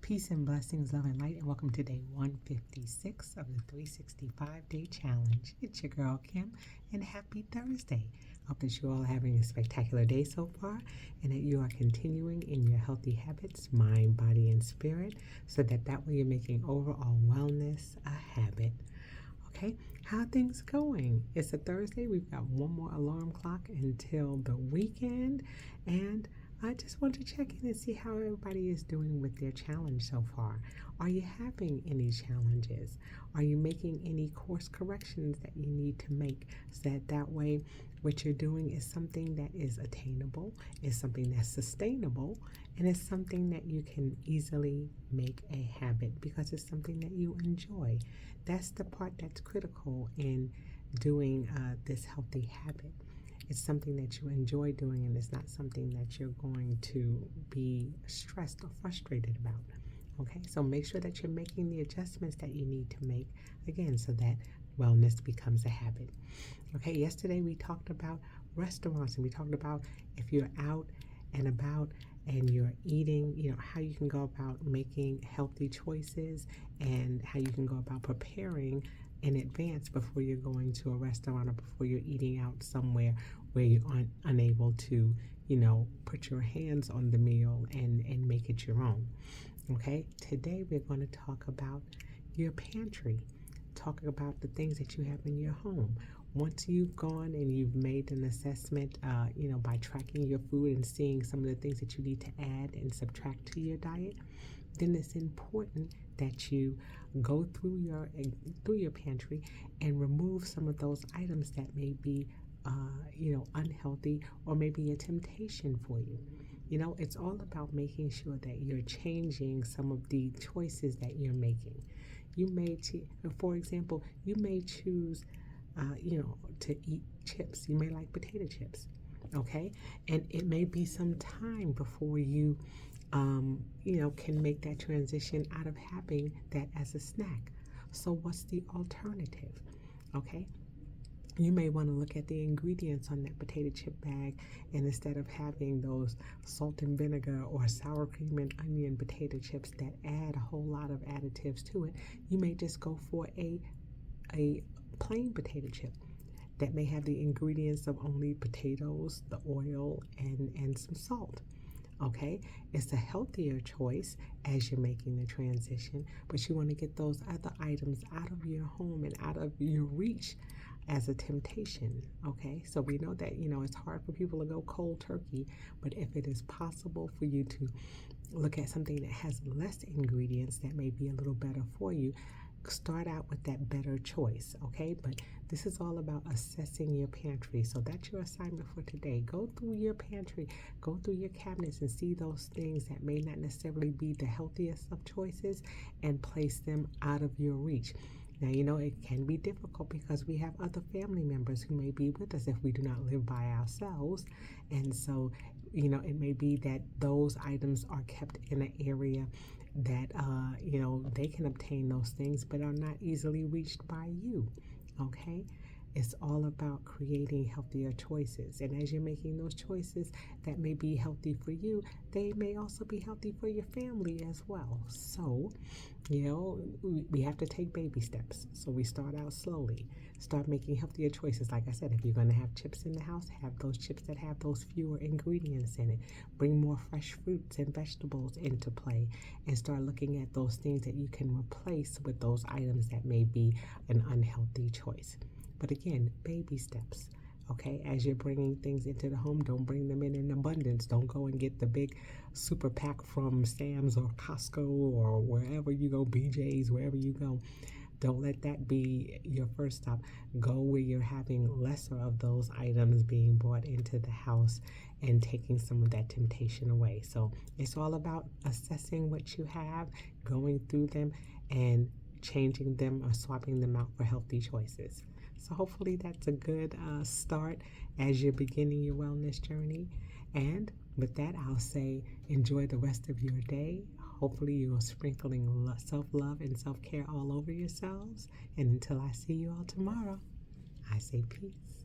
Peace and blessings, love and light, and welcome to day 156 of the 365-day challenge. It's your girl, Kim, and happy Thursday. I hope that you all are having a spectacular day so far, and that you are continuing in your healthy habits, mind, body, and spirit, so that way you're making overall wellness a habit. Okay, how are things going? It's a Thursday. We've got one more alarm clock until the weekend, and I just want to check in and see how everybody is doing with their challenge so far. Are you having any challenges? Are you making any course corrections that you need to make so that way what you're doing is something that is attainable, is something that's sustainable, and is something that you can easily make a habit because it's something that you enjoy. That's the part that's critical in doing this healthy habit. It's something that you enjoy doing, and it's not something that you're going to be stressed or frustrated about. Okay, so make sure that you're making the adjustments that you need to make, again, so that wellness becomes a habit. Okay, yesterday we talked about restaurants, and we talked about if you're out and about and you're eating, how you can go about making healthy choices and how you can go about preparing in advance before you're going to a restaurant or before you're eating out somewhere where you aren't unable to, put your hands on the meal and make it your own. Okay, today we're going to talk about your pantry, talking about the things that you have in your home. Once you've gone and you've made an assessment, by tracking your food and seeing some of the things that you need to add and subtract to your diet, then it's important that you go through your pantry and remove some of those items that may be unhealthy or maybe a temptation for you. It's all about making sure that you're changing some of the choices that you're making. For example, you may choose to eat chips. You may like potato chips, okay? And it may be some time before you can make that transition out of having that as a snack. So what's the alternative? Okay, you may want to look at the ingredients on that potato chip bag, and instead of having those salt and vinegar or sour cream and onion potato chips that add a whole lot of additives to it, you may just go for a plain potato chip that may have the ingredients of only potatoes, the oil, and some salt. Okay, it's a healthier choice as you're making the transition, but you want to get those other items out of your home and out of your reach as a temptation. Okay, so we know that it's hard for people to go cold turkey, but if it is possible for you to look at something that has less ingredients that may be a little better for you, start out with that better choice. Okay, but this is all about assessing your pantry. So that's your assignment for today. Go through your pantry, go through your cabinets and see those things that may not necessarily be the healthiest of choices and place them out of your reach. Now, it can be difficult because we have other family members who may be with us if we do not live by ourselves. And so, it may be that those items are kept in an area that, they can obtain those things but are not easily reached by you. Okay? It's all about creating healthier choices. And as you're making those choices that may be healthy for you, they may also be healthy for your family as well. So, we have to take baby steps. So we start out slowly. Start making healthier choices. Like I said, if you're going to have chips in the house, have those chips that have those fewer ingredients in it. Bring more fresh fruits and vegetables into play and start looking at those things that you can replace with those items that may be an unhealthy choice. But again, baby steps. Okay, as you're bringing things into the home, don't bring them in abundance. Don't go and get the big super pack from Sam's or Costco or wherever you go, BJ's, wherever you go. Don't let that be your first stop. Go where you're having lesser of those items being brought into the house and taking some of that temptation away. So it's all about assessing what you have, going through them, and changing them or swapping them out for healthy choices. So hopefully that's a good start as you're beginning your wellness journey. And with that, I'll say enjoy the rest of your day. Hopefully you are sprinkling self-love and self-care all over yourselves. And until I see you all tomorrow, I say peace.